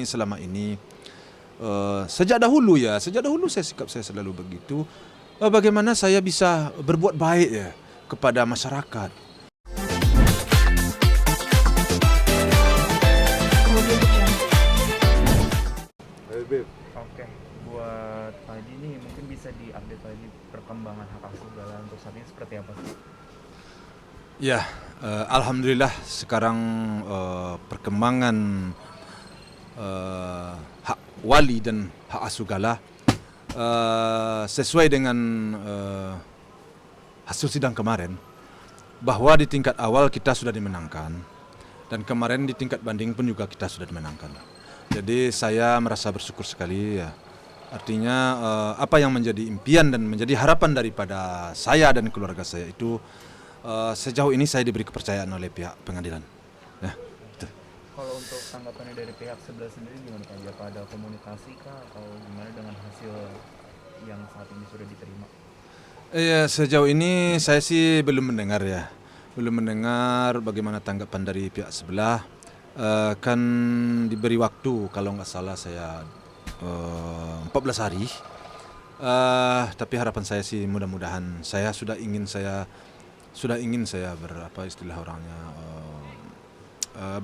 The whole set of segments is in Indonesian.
ini selama ini sejak dahulu sikap saya selalu begitu. Bagaimana saya bisa berbuat baik ya kepada masyarakat. Oke, buat Pak Haji nih mungkin bisa diupdate Pak Haji perkembangan hak asuh Gala untuk saat ini seperti apa sih? Ya, alhamdulillah sekarang perkembangan hak wali dan hak asuh Gala sesuai dengan hasil sidang kemarin, bahwa di tingkat awal kita sudah dimenangkan dan kemarin di tingkat banding pun juga kita sudah dimenangkan. Jadi saya merasa bersyukur sekali ya. Artinya apa yang menjadi impian dan menjadi harapan daripada saya dan keluarga saya itu sejauh ini saya diberi kepercayaan oleh pihak pengadilan. Ya, gitu. Kalau untuk tanggapannya dari pihak sebelah sendiri gimana Pak Haji? Apa ada komunikasi kah atau gimana dengan hasil yang saat ini sudah diterima? Ya, sejauh ini saya sih belum mendengar ya. Belum mendengar bagaimana tanggapan dari pihak sebelah. Kan diberi waktu kalau nggak salah saya 14 hari. Tapi harapan saya sih mudah-mudahan saya sudah ingin saya berapa istilah orangnya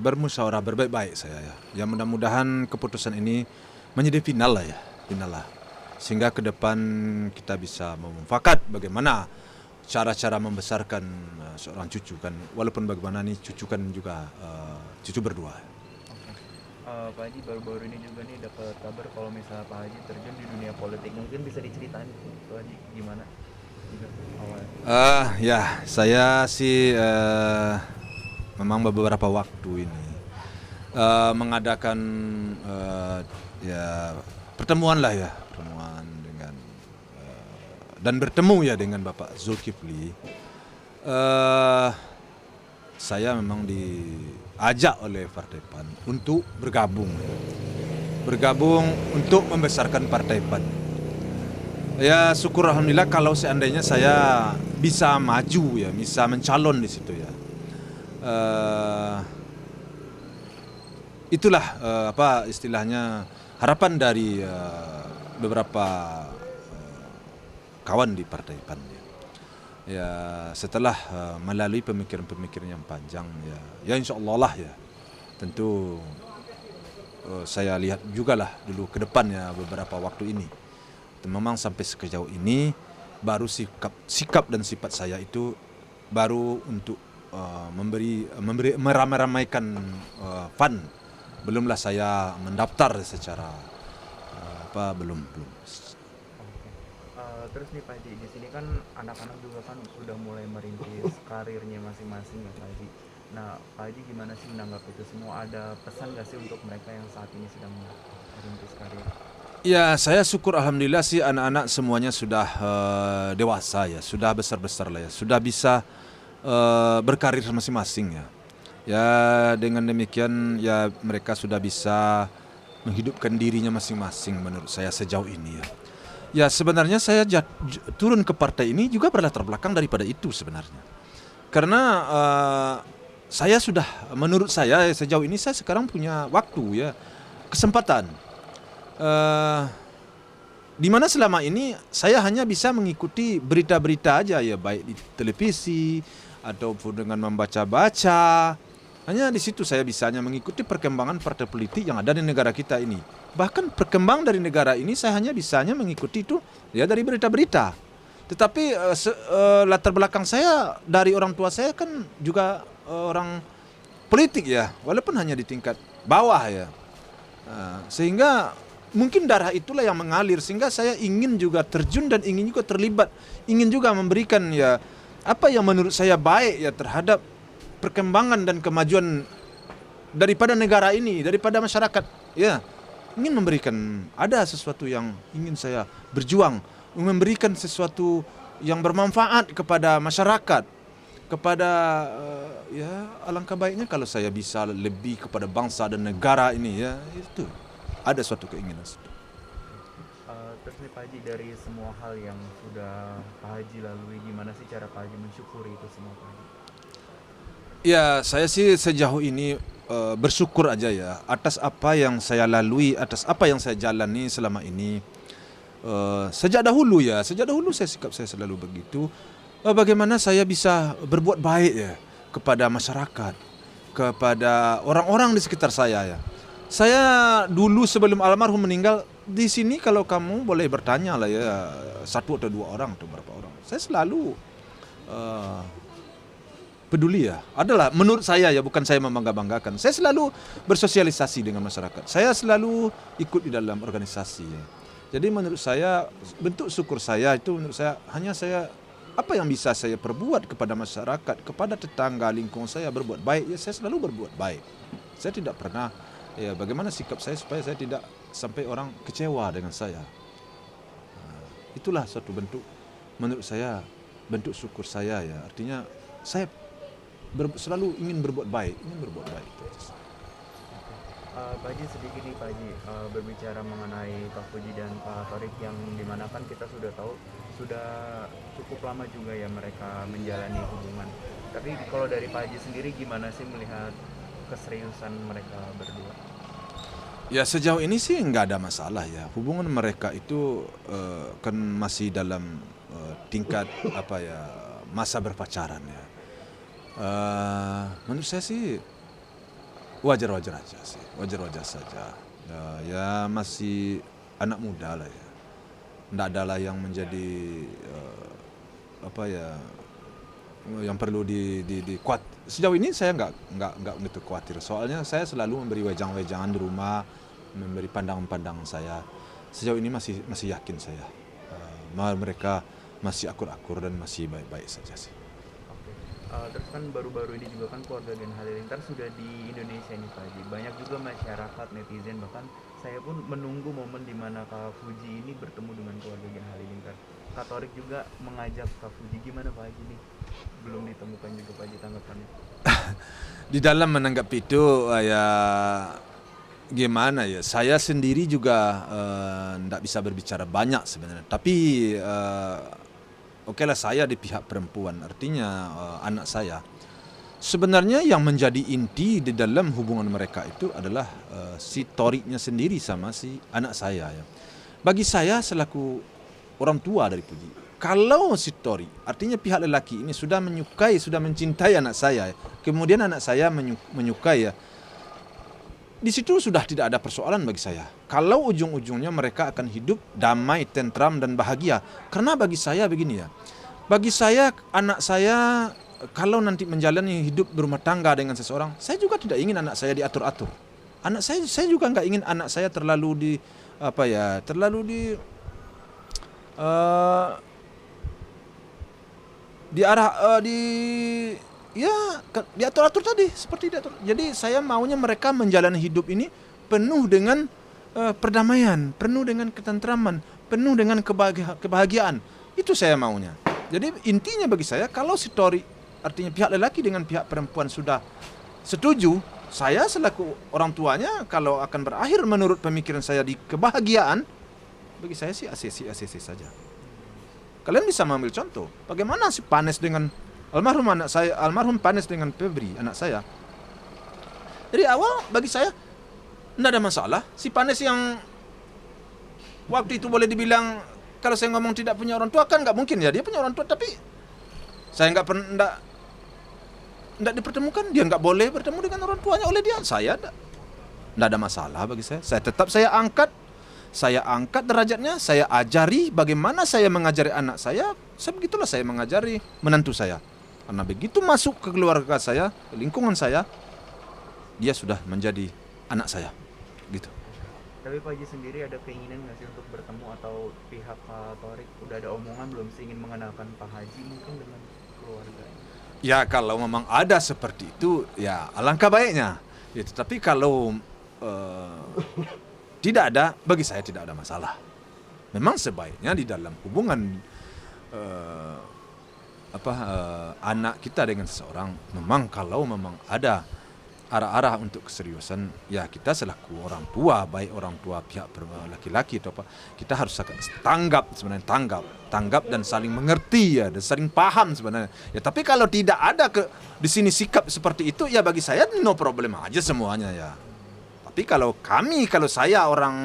bermusyawarah berbaik-baik saya ya. Ya mudah-mudahan keputusan ini menjadi final lah. Sehingga ke depan kita bisa memufakat bagaimana cara-cara membesarkan seorang cucu kan, walaupun bagaimana nih cucu kan juga cucu berdua. Oke. Pak Haji baru-baru ini juga nih dapat kabar kalau misalnya Pak Haji terjun di dunia politik. Mungkin bisa diceritain Pak Haji gimana juga awalnya? Ya, saya sih memang beberapa waktu ini mengadakan ya pertemuan dengan dan bertemu ya dengan Bapak Zulkifli. Saya memang diajak oleh Partai PAN untuk bergabung untuk membesarkan Partai PAN. Ya syukur alhamdulillah kalau seandainya saya bisa maju ya, bisa mencalon di situ ya. Itulah apa istilahnya harapan dari beberapa kawan di Partai PAN ya. Ya setelah melalui pemikiran-pemikiran yang panjang ya insya Allah lah ya. Tentu saya lihat juga lah dulu ke depannya beberapa waktu ini. Memang sampai sejauh ini baru sikap dan sifat saya itu baru untuk meramaikan PAN. Belumlah saya mendaftar secara belum. Terus nih Pak Haji, di sini kan anak-anak juga kan sudah mulai merintis karirnya masing-masing ya Pak Haji. Nah Pak Haji gimana sih menanggapi itu semua? Ada pesan gak sih untuk mereka yang saat ini sedang merintis karir? Ya saya syukur alhamdulillah sih anak-anak semuanya sudah dewasa ya, sudah besar-besar lah ya, sudah bisa berkarir masing-masing ya. Ya dengan demikian ya mereka sudah bisa menghidupkan dirinya masing-masing menurut saya sejauh ini ya. Ya sebenarnya saya turun ke partai ini juga berlatar belakang daripada itu sebenarnya. Karena menurut saya sejauh ini saya sekarang punya waktu ya, kesempatan. Di mana selama ini saya hanya bisa mengikuti berita-berita aja ya, baik di televisi ataupun dengan membaca-baca. Hanya di situ saya bisanya mengikuti perkembangan partai politik yang ada di negara kita ini. Bahkan perkembangan dari negara ini saya hanya bisanya mengikuti itu ya dari berita-berita. Tetapi latar belakang saya dari orang tua saya kan juga orang politik ya, walaupun hanya di tingkat bawah ya. Sehingga mungkin darah itulah yang mengalir sehingga saya ingin juga terjun dan ingin juga terlibat, ingin juga memberikan ya apa yang menurut saya baik ya terhadap perkembangan dan kemajuan daripada negara ini, daripada masyarakat ya. Ingin memberikan ada sesuatu yang ingin saya berjuang, memberikan sesuatu yang bermanfaat kepada masyarakat, kepada ya alangkah baiknya kalau saya bisa lebih kepada bangsa dan negara ini ya, itu ada suatu keinginan. Terus nih Pak Haji, dari semua hal yang sudah Pak Haji lalui, gimana sih cara Pak Haji mensyukuri itu semua Pak Haji? Ya, saya sih sejauh ini bersyukur aja ya atas apa yang saya lalui, atas apa yang saya jalani selama ini. Sejak dahulu sikap saya selalu begitu. Bagaimana saya bisa berbuat baik ya kepada masyarakat, kepada orang-orang di sekitar saya ya. Saya dulu sebelum almarhum meninggal di sini kalau kamu boleh bertanya lah ya satu atau dua orang atau berapa orang. Saya selalu eh, peduli ya. Adalah menurut saya ya, bukan saya membangga-banggakan. Saya selalu bersosialisasi dengan masyarakat. Saya selalu ikut di dalam organisasi ya. Jadi menurut saya bentuk syukur saya itu menurut saya hanya saya apa yang bisa saya perbuat kepada masyarakat, kepada tetangga lingkungan saya berbuat baik ya saya selalu berbuat baik. Saya tidak pernah ya bagaimana sikap saya supaya saya tidak sampai orang kecewa dengan saya. Itulah suatu bentuk menurut saya bentuk syukur saya ya. Artinya saya selalu ingin berbuat baik, itu aja. Pak Haji, sedikit nih Pak Haji, berbicara mengenai Kak Fuji dan Pak Torik yang dimana kan kita sudah tahu sudah cukup lama juga ya mereka menjalani hubungan. Tapi kalau dari Pak Haji sendiri gimana sih melihat keseriusan mereka berdua? Ya sejauh ini sih nggak ada masalah ya. Hubungan mereka itu kan masih dalam tingkat apa ya masa berpacaran ya. Menurut saya sih wajar-wajar aja sih, wajar-wajar saja. Ya masih anak muda lah ya. Nggak ada lah yang menjadi apa ya yang perlu di kuat. Sejauh ini saya nggak begitu khawatir. Soalnya saya selalu memberi wejang-wejangan di rumah, memberi pandangan-pandangan saya. Sejauh ini masih yakin saya. Mereka masih akur-akur dan masih baik-baik saja sih. Oke. Terus kan baru-baru ini juga kan keluarga Gen Halilintar sudah di Indonesia nih Pak Haji. Banyak juga masyarakat netizen bahkan saya pun menunggu momen di mana Kak Fuji ini bertemu dengan keluarga Gen Halilintar. Kak Torik juga mengajak Kak Fuji, gimana Pak Haji nih? Belum ditemukan juga Pak Haji tanggapannya. Di dalam menanggapi itu ya gimana ya, saya sendiri juga nggak bisa berbicara banyak sebenarnya. Tapi oke lah saya di pihak perempuan, artinya anak saya. Sebenarnya yang menjadi inti di dalam hubungan mereka itu adalah si Toriknya sendiri sama si anak saya ya. Bagi saya selaku orang tua dari Puji, kalau si Tori, artinya pihak lelaki ini sudah menyukai, sudah mencintai anak saya, kemudian anak saya menyukai ya, di situ sudah tidak ada persoalan bagi saya. Kalau ujung-ujungnya mereka akan hidup damai, tentram dan bahagia. Karena bagi saya begini ya, bagi saya anak saya kalau nanti menjalani hidup berumah tangga dengan seseorang, saya juga tidak ingin anak saya diatur-atur. Anak saya juga nggak ingin anak saya terlalu di apa ya, terlalu di arah di ya diatur-atur tadi seperti diatur. Jadi saya maunya mereka menjalani hidup ini penuh dengan perdamaian, penuh dengan ketentraman, penuh dengan kebahagiaan. Itu saya maunya. Jadi intinya bagi saya kalau si Tori artinya pihak lelaki dengan pihak perempuan sudah setuju, saya selaku orang tuanya kalau akan berakhir menurut pemikiran saya di kebahagiaan, bagi saya sih ACC saja. Kalian bisa mengambil contoh, bagaimana si Panes dengan almarhum anak saya, almarhum Panes dengan Febri anak saya. Dari awal bagi saya tidak ada masalah. Si Panes yang waktu itu boleh dibilang kalau saya ngomong tidak punya orang tua kan nggak mungkin ya, dia punya orang tua, tapi saya nggak pernah tidak dipertemukan, dia nggak boleh bertemu dengan orang tuanya oleh dia. Saya tidak ada masalah bagi saya. Saya angkat derajatnya, saya ajari bagaimana saya mengajari anak saya. Sebegitulah saya mengajari menantu saya. Karena begitu masuk ke keluarga saya, ke lingkungan saya, dia sudah menjadi anak saya. Gitu. Tapi Pak Haji sendiri ada keinginan nggak sih untuk bertemu atau pihak Pak Torik udah ada omongan belum sih ingin mengenalkan Pak Haji mungkin dengan keluarga? Ya kalau memang ada seperti itu, ya alangkah baiknya. Ya, tetapi kalau tidak ada, bagi saya tidak ada masalah. Memang sebaiknya di dalam hubungan anak kita dengan seseorang, memang kalau memang ada arah-arah untuk keseriusan, ya kita selaku orang tua, baik orang tua pihak laki-laki atau apa, kita harus tanggap sebenarnya, tanggap dan saling mengerti ya, dan saling paham sebenarnya. Ya tapi kalau tidak ada di sini sikap seperti itu, ya bagi saya no problem aja semuanya ya. Tapi kalau saya orang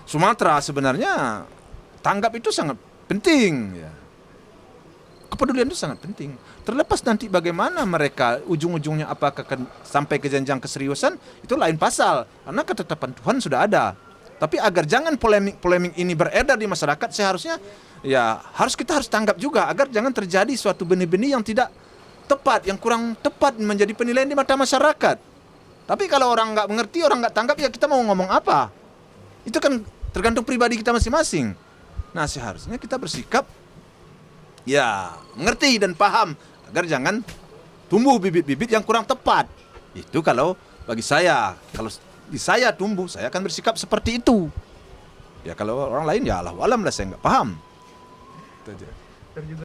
Sumatera sebenarnya tanggap itu sangat penting ya. Kepedulian itu sangat penting. Terlepas nanti bagaimana mereka ujung-ujungnya apakah akan sampai ke jenjang keseriusan, itu lain pasal. Karena ketetapan Tuhan sudah ada. Tapi agar jangan polemik ini beredar di masyarakat, seharusnya ya kita harus tanggap juga agar jangan terjadi suatu benih-benih yang tidak tepat, yang kurang tepat menjadi penilaian di mata masyarakat. Tapi kalau orang nggak mengerti, orang nggak tanggap, ya kita mau ngomong apa? Itu kan tergantung pribadi kita masing-masing. Nah seharusnya kita bersikap ya mengerti dan paham agar jangan tumbuh bibit-bibit yang kurang tepat. Itu kalau bagi saya, kalau di saya tumbuh, saya akan bersikap seperti itu. Ya kalau orang lain ya Allah alam lah, saya nggak paham. Itu aja. Terus juga